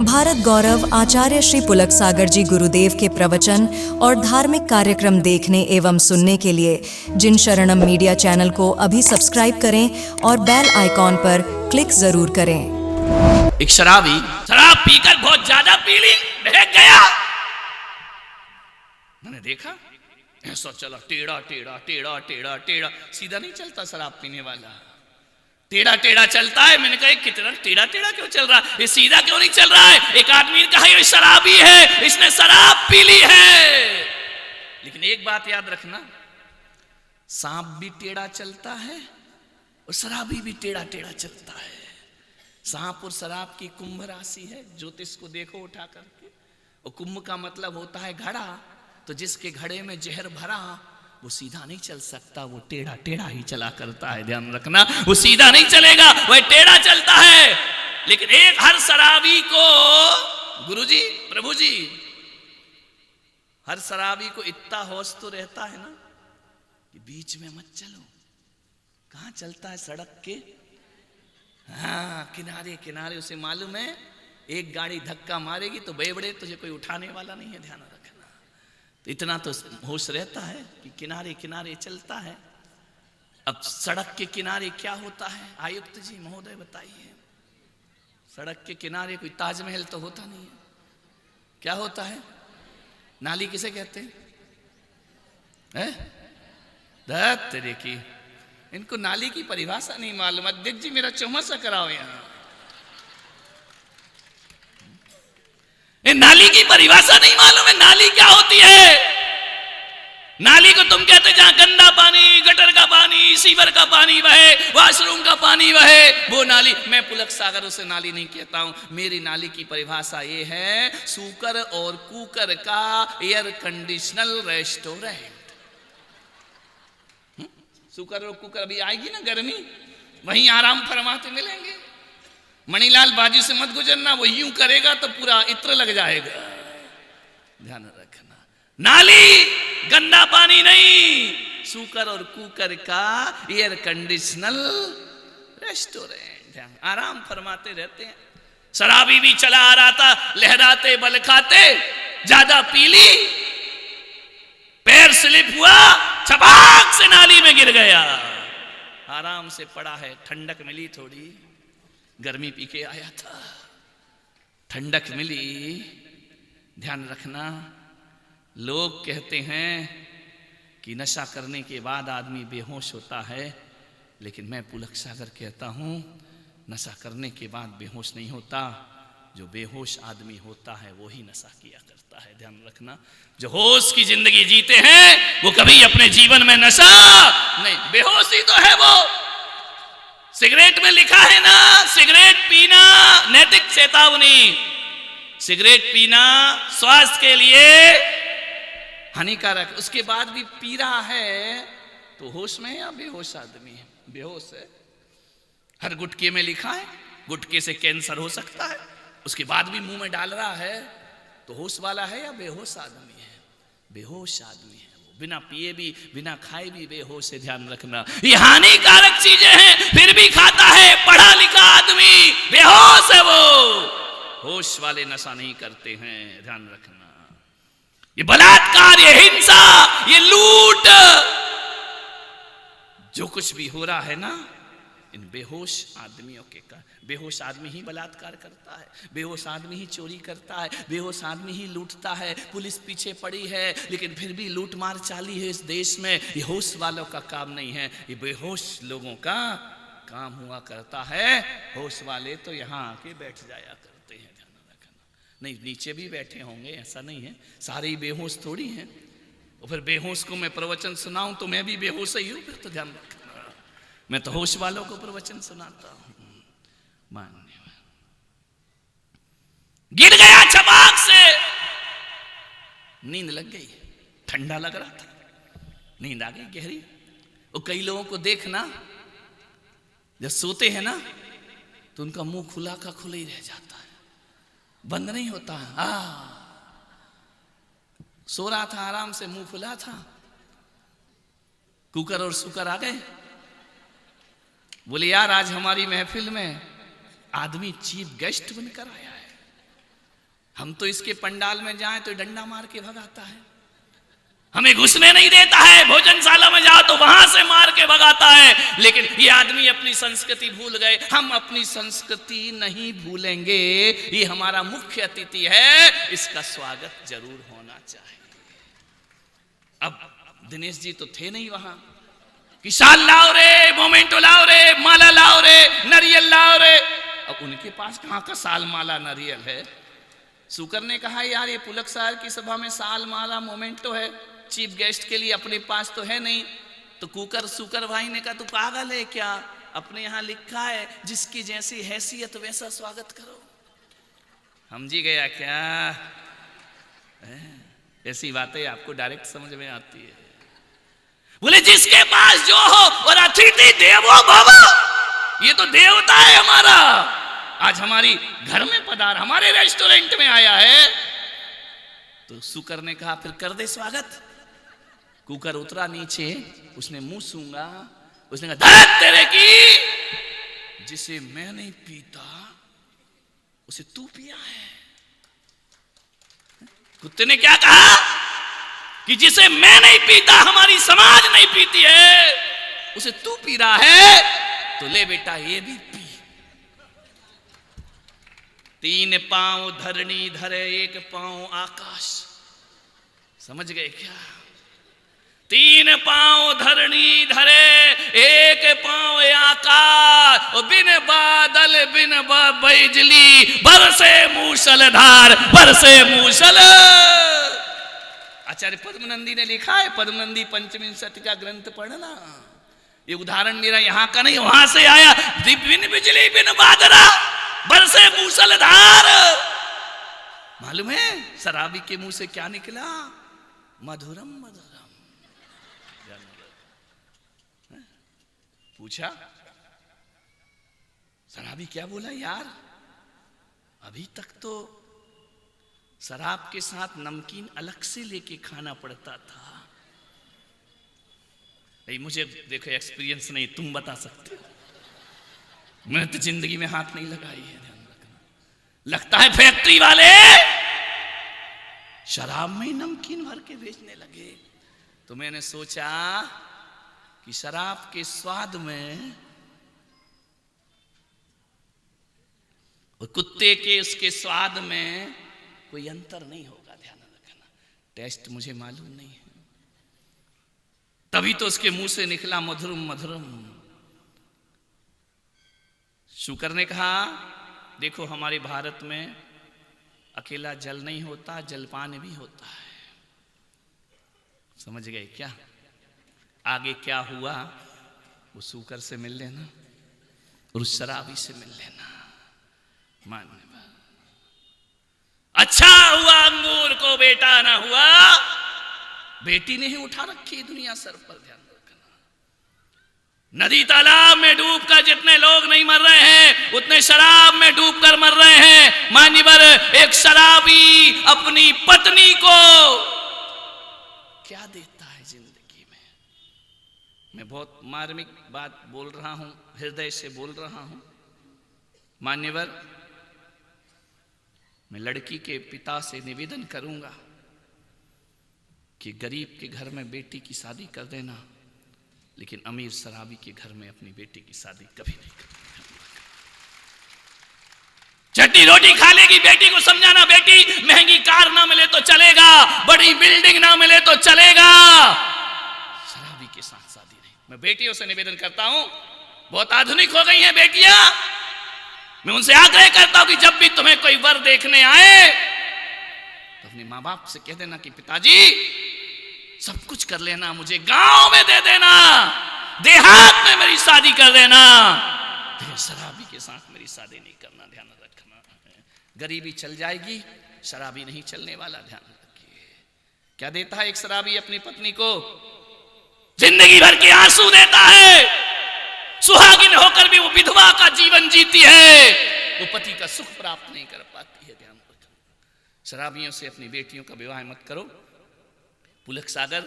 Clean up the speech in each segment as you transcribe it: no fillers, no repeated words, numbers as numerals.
भारत गौरव आचार्य श्री पुलक सागर जी गुरुदेव के प्रवचन और धार्मिक कार्यक्रम देखने एवं सुनने के लिए जिन शरणम मीडिया चैनल को अभी सब्सक्राइब करें और बेल आइकॉन पर क्लिक जरूर करें। एक शराबी शराब पीकर बहुत ज्यादा पी ली, बहक गया। मैंने देखा ऐसा चला, टेढ़ा टेढ़ा टेढ़ा टेढ़ा टेढ़ा, सीधा नहीं चलता शराब पीने वाला, टेढ़ा टेढ़ा चलता है। मैंने कहा कितना टेढ़ा टेढ़ा क्यों चल रहा है, ये सीधा क्यों नहीं चल रहा है? एक आदमी ने कहा ये शराबी है, इसने शराब पी ली है। लेकिन एक बात याद रखना, सांप भी टेढ़ा चलता है और शराबी भी टेढ़ा टेढ़ा चलता है। सांप और शराब की कुंभ राशि है, ज्योतिष को देखो उठा करके। और कुंभ का मतलब होता है घड़ा, तो जिसके घड़े में जहर भरा वो सीधा नहीं चल सकता, वो टेढ़ा टेढ़ा ही चला करता है। ध्यान रखना, वो सीधा नहीं चलेगा, वह टेढ़ा चलता है। लेकिन एक हर शराबी को गुरुजी प्रभुजी, हर शराबी को इतना होश तो रहता है ना कि बीच में मत चलो। कहां चलता है? सड़क के हाँ किनारे किनारे। उसे मालूम है एक गाड़ी धक्का मारेगी तो बेबड़े तुझे कोई उठाने वाला नहीं है। ध्यान रखना, तो इतना तो होश रहता है कि किनारे किनारे चलता है। अब सड़क के किनारे क्या होता है आयुक्त जी महोदय बताइए? सड़क के किनारे कोई ताजमहल तो होता नहीं है। क्या होता है? नाली किसे कहते हैं? तेरे की इनको नाली की परिभाषा नहीं मालूम। अध्यक्ष जी मेरा चौमासा कराओ यहां। नाली की परिभाषा नहीं मालूम है। नाली क्या होती है? नाली को तुम कहते जहां गंदा पानी, गटर का पानी, सीवर का पानी बहे, वॉशरूम का पानी बहे, वो नाली। मैं पुलक सागर उसे नाली नहीं कहता हूं। मेरी नाली की परिभाषा ये है, सूकर और कुकर का एयर कंडीशनल रेस्टोरेंट। सूकर और कुकर अभी आएगी ना गर्मी, वहीं आराम फरमाते मिलेंगे। मणिलाल बाजू से मत गुजरना, वो यूं करेगा तो पूरा इत्र लग जाएगा। ध्यान रखना, नाली गंदा पानी नहीं, सूकर और कुकर का एयर कंडीशनल रेस्टोरेंट। ध्यान, आराम फरमाते रहते हैं। शराबी भी चला आ रहा था, लहराते बल खाते, ज्यादा पी ली, पैर स्लिप हुआ, छपाक से नाली में गिर गया। आराम से पड़ा है, ठंडक मिली थोड़ी, गर्मी पी के आया था, ठंडक मिली। ध्यान रखना, लोग कहते हैं कि नशा करने के बाद आदमी बेहोश होता है, लेकिन मैं पुलक सागर कहता हूं नशा करने के बाद बेहोश नहीं होता। जो बेहोश आदमी होता है वो ही नशा किया करता है। ध्यान रखना, जो होश की जिंदगी जीते हैं वो कभी अपने जीवन में नशा नहीं, बेहोशी तो है वो। सिगरेट में लिखा है ना, सिगरेट पीना नैतिक चेतावनी, सिगरेट पीना स्वास्थ्य के लिए हानिकारक। उसके बाद भी पी रहा है तो होश में है या बेहोश आदमी है? बेहोश है। हर गुटके में लिखा है गुटके से कैंसर हो सकता है, उसके बाद भी मुंह में डाल रहा है तो होश वाला है या बेहोश आदमी है? बेहोश आदमी है। बिना पिए भी बिना खाए भी बेहोश है। ध्यान रखना, ये हानिकारक चीजें हैं, फिर भी खाता है। पढ़ा लिखा आदमी बेहोश है, वो होश वाले नशा नहीं करते हैं। ध्यान रखना, ये बलात्कार, ये हिंसा, ये लूट, जो कुछ भी हो रहा है ना, इन बेहोश आदमियों के कारण। बेहोश आदमी ही बलात्कार करता है, बेहोश आदमी ही चोरी करता है, बेहोश आदमी ही लूटता है। पुलिस पीछे पड़ी है लेकिन फिर भी लूट मार चाली है इस देश में। ये होश वालों का काम नहीं है, ये बेहोश लोगों का काम हुआ करता है। होश वाले तो यहाँ आके बैठ जाया करते हैं। ध्यान रखना, नहीं नीचे भी बैठे होंगे, ऐसा नहीं है, सारे ही बेहोश थोड़ी हैं। और फिर बेहोश को मैं प्रवचन सुनाऊं तो मैं भी बेहोश ही हूं फिर तो। ध्यान रखना, मैं तो होश वालों को प्रवचन सुनाता हूं। मान्य गिर गया छपाक से, नींद लग गई, ठंडा लग रहा था, नींद आ गई गहरी। और कई लोगों को देखना जब सोते हैं ना तो उनका मुंह खुला का खुला ही रह जाता है, बंद नहीं होता है। सो रहा था आराम से, मुंह खुला था, कुकर और सुकर आ गए, बोले यार आज हमारी महफिल में आदमी चीफ गेस्ट बनकर आया है, हम तो इसके पंडाल में जाएं तो डंडा मार के भगाता है, हमें घुसने नहीं देता है। भोजनशाला में जाओ तो वहां से मार के भगाता है। लेकिन ये आदमी अपनी संस्कृति भूल गए। हम अपनी संस्कृति नहीं भूलेंगे। ये हमारा मुख्य अतिथि है, इसका स्वागत जरूर होना चाहिए। अब दिनेश जी तो थे नहीं वहां कि शाल लाओ रे, मोमेंटो लाओ रे, माला लाओ रे, नारियल लाओ रे। अब उनके पास कहां का साल माला नारियल है। शुकर ने कहा यार ये पुलक साहब की सभा में साल माला मोमेंटो है, चीफ गेस्ट के लिए अपने पास तो है नहीं। तो कुकर सुकर भाई ने कहा तू पागल है क्या, अपने यहां लिखा है जिसकी जैसी हैसियत वैसा स्वागत करो। समझी गया क्या? ऐसी बातें आपको डायरेक्ट समझ में आती है। बोले जिसके पास जो हो, और अतिथि देवो भव, ये तो देवता है हमारा। आज हमारी घर में पधार, हमारे रेस्टोरेंट में आया है। तो शुकर ने कहा फिर कर दे स्वागत। कुकर उतरा नीचे, उसने मुंह सूंगा, उसने कहा धत तेरे की, जिसे मैं नहीं पीता उसे तू पिया है। कुत्ते ने क्या कहा कि जिसे मैं नहीं पीता, हमारी समाज नहीं पीती है, उसे तू पी रहा है, तो ले बेटा ये भी पी। 3 पांव धरणी धरे, 1 पांव आकाश। समझ गए क्या? 3 पांव धरणी धरे, 1 पांव आकाश। और बिन बादल बिन बिजली, बरसे मूसलधार, बरसे मूसल। आचार्य पद्मनंदी ने लिखा है, पद्मनंदी पंचविंशति का ग्रंथ पढ़ना। ये उदाहरण मेरा यहां का नहीं, वहां से आया। बिन बिजली बिन बादरा, बरसे मूसलधार। मालूम है शराबी के मुंह से क्या निकला? मधुरम मधुरम। पूछा शराबी क्या बोला यार, अभी तक तो शराब के साथ नमकीन अलग से लेके खाना पड़ता था। नहीं मुझे देखो एक्सपीरियंस नहीं, तुम बता सकते हो, मैंने तो जिंदगी में हाथ नहीं लगाई है। ध्यान रखना। लगता है फैक्ट्री वाले शराब में नमकीन भर के बेचने लगे। तो मैंने सोचा कि शराब के स्वाद में और कुत्ते के उसके स्वाद में कोई अंतर नहीं होगा। ध्यान रखना। टेस्ट मुझे मालूम नहीं है, तभी तो उसके मुंह से निकला मधुरम मधुरम। शुकर ने कहा देखो हमारे भारत में अकेला जल नहीं होता, जलपान भी होता है। समझ गए क्या? आगे क्या हुआ वो शुकर से मिल लेना और उस शराबी से मिल लेना। मानने अच्छा हुआ अंगूर को बेटा ना हुआ, बेटी ने ही उठा रखी दुनिया सर पर। ध्यान रखना। नदी तालाब में डूबकर जितने लोग नहीं मर रहे हैं, उतने शराब में डूबकर मर रहे हैं। मान्यवर एक शराबी अपनी पत्नी को क्या देता है जिंदगी में। मैं बहुत मार्मिक बात बोल रहा हूं, हृदय से बोल रहा हूं। मान्यवर मैं लड़की के पिता से निवेदन करूंगा कि गरीब के घर में बेटी की शादी कर देना, लेकिन अमीर शराबी के घर में अपनी बेटी की शादी कभी नहीं करना। चटनी रोटी खा लेगी, बेटी को समझाना बेटी महंगी कार ना मिले तो चलेगा, बड़ी बिल्डिंग ना मिले तो चलेगा, शराबी के साथ शादी नहीं। मैं बेटियों से निवेदन करता हूं, बहुत आधुनिक हो गई हैं बेटियां। मैं उनसे आग्रह करता हूं कि जब भी तुम्हें कोई वर देखने आए तो अपने माँ बाप से कह देना कि पिताजी सब कुछ कर लेना, मुझे गांव में दे देना, देहात में मेरी शादी कर देना, लेकिन शराबी के साथ मेरी शादी नहीं करना। ध्यान रखना। गरीबी चल जाएगी, शराबी नहीं चलने वाला। ध्यान रखिए। क्या देता है एक शराबी अपनी पत्नी को? जिंदगी भर के आंसू देता है। सुहागिन होकर भी वो विधवा का जीवन जीती है, वो पति का सुख प्राप्त नहीं कर पाती है। ध्यान रखना। शराबियों से अपनी बेटियों का विवाह मत करो। पुलक सागर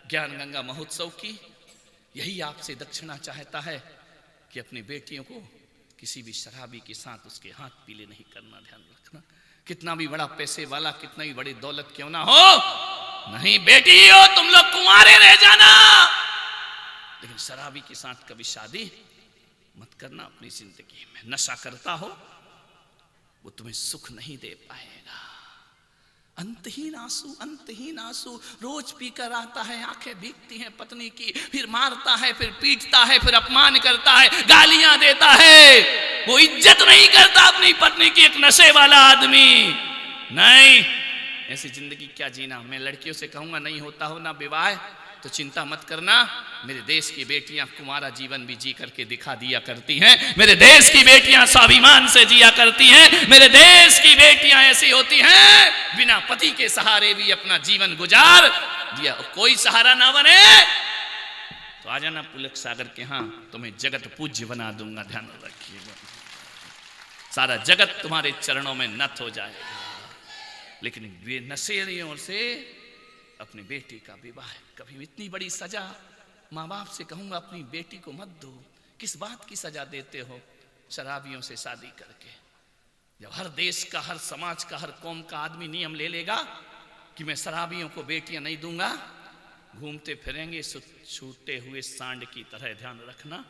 ज्ञान गंगा महोत्सव की यही आपसे दक्षिणा चाहता है कि अपनी बेटियों को किसी भी शराबी के साथ उसके हाथ पीले नहीं करना। ध्यान रखना। कितना भी बड़ा पैसे वाला, कितना भी बड़ी दौलत क्यों ना हो, नहीं बेटी हो तुम लोग कुंवारे रह जाना, लेकिन शराबी के साथ कभी शादी मत करना अपनी जिंदगी में। नशा करता हो वो तुम्हें सुख नहीं दे पाएगा। अंतहीन आंसू, अंतहीन आंसू, रोज पीकर आता है, आंखें भीगती हैं पत्नी की, फिर मारता है, फिर पीटता है, फिर अपमान करता है, गालियां देता है, वो इज्जत नहीं करता अपनी पत्नी की, एक नशे वाला आदमी। नहीं, ऐसी जिंदगी क्या जीना। मैं लड़कियों से कहूंगा नहीं होता हो ना विवाह तो चिंता मत करना, मेरे देश की बेटियां कुमारा जीवन भी जी करके दिखा दिया करती हैं, मेरे देश की बेटियां स्वाभिमान से जिया करती हैं, मेरे देश की बेटियां ऐसी होती हैं बिना पति के सहारे भी अपना जीवन गुजार दिया। कोई सहारा ना बने तो आ जाना पुलक सागर के, हाँ तुम्हें जगत पूज्य बना दूंगा, ध्यान रखिएगा, सारा जगत तुम्हारे चरणों में नत हो जाएगा। लेकिन वे नशेड़ियों से अपनी बेटी का विवाह, कभी इतनी बड़ी सजा माँ बाप से कहूंगा अपनी बेटी को मत दो। किस बात की सजा देते हो शराबियों से शादी करके? जब हर देश का, हर समाज का, हर कौम का आदमी नियम ले लेगा कि मैं शराबियों को बेटियां नहीं दूंगा, घूमते फिरेंगे छूटे हुए सांड की तरह। ध्यान रखना,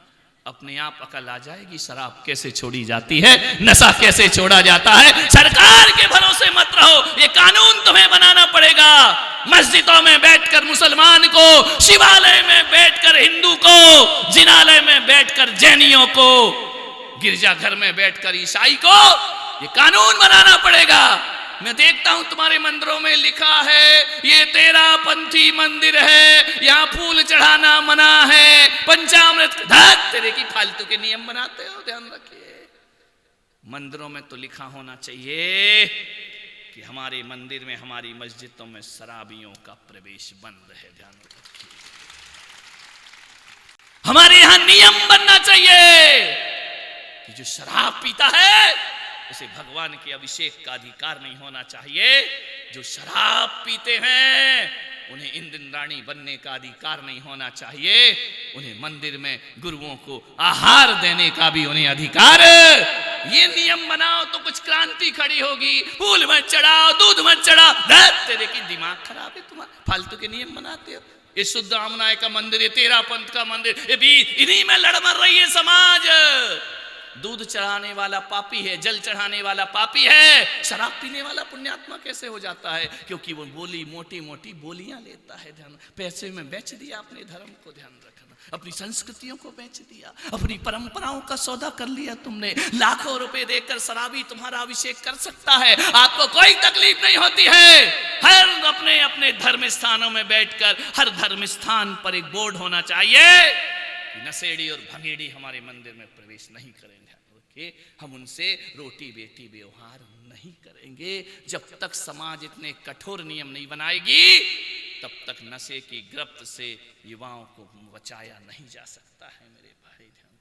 अपने आप अकल आ जाएगी शराब कैसे छोड़ी जाती है, नशा कैसे छोड़ा जाता है। सरकार के भरोसे मत रहो, ये कानून तुम्हें बनाना पड़ेगा। मस्जिदों में बैठकर मुसलमान को, शिवालय में बैठकर हिंदू को, जिनालय में बैठकर जैनियों को, गिरजाघर में बैठकर ईसाई को, ये कानून बनाना पड़ेगा। मैं देखता हूं तुम्हारे मंदिरों में लिखा है ये तेरा पंथी मंदिर है, यहाँ फूल चढ़ाना मना है, पंचामृत तेरे की फालतू के नियम बनाते हो। ध्यान रखिए, मंदिरों में तो लिखा होना चाहिए कि हमारे मंदिर में, हमारी मस्जिदों में शराबियों का प्रवेश बंद है। ध्यान रखिए, हमारे यहां नियम बनना चाहिए कि जो शराब पीता है उसे भगवान के अभिषेक का अधिकार नहीं होना चाहिए। जो शराब पीते हैं उन्हें इंद्र रानी बनने का अधिकार नहीं होना चाहिए। उन्हें मंदिर में गुरुओं को आहार देने का भी उन्हें अधिकार। ये नियम बनाओ तो कुछ क्रांति खड़ी होगी। फूल मत चढ़ाओ, दूध मत चढ़ाओ, तेरे की दिमाग खराब है तुम्हारा, फालतू के नियम बनाते हो। ये शुद्ध आमनाय का मंदिर, ये तेरा पंथ का मंदिर, ये भी इन्हीं में लड़ मर रही है समाज। दूध चढ़ाने वाला पापी है, जल चढ़ाने वाला पापी है, शराब पीने वाला पुण्यात्मा कैसे हो जाता है? क्योंकि वो बोली मोटी मोटी बोलियां लेता है। ध्यान, पैसे में बेच दिया अपने धर्म को। ध्यान रखना, अपनी संस्कृतियों को बेच दिया, अपनी परंपराओं का सौदा कर लिया तुमने। लाखों रुपए देकर शराबी तुम्हारा अभिषेक कर सकता है, आपको कोई तकलीफ नहीं होती है। हर अपने अपने धर्म स्थानों में बैठकर हर धर्म स्थान पर एक बोर्ड होना चाहिए, नशेड़ी और भंगेड़ी हमारे मंदिर में प्रवेश नहीं करेंगे। हम उनसे रोटी बेटी व्यवहार नहीं करेंगे। जब तक समाज इतने कठोर नियम नहीं बनाएगी तब तक नशे की गिरफ्त से युवाओं को बचाया नहीं जा सकता है मेरे भाई। ध्यान,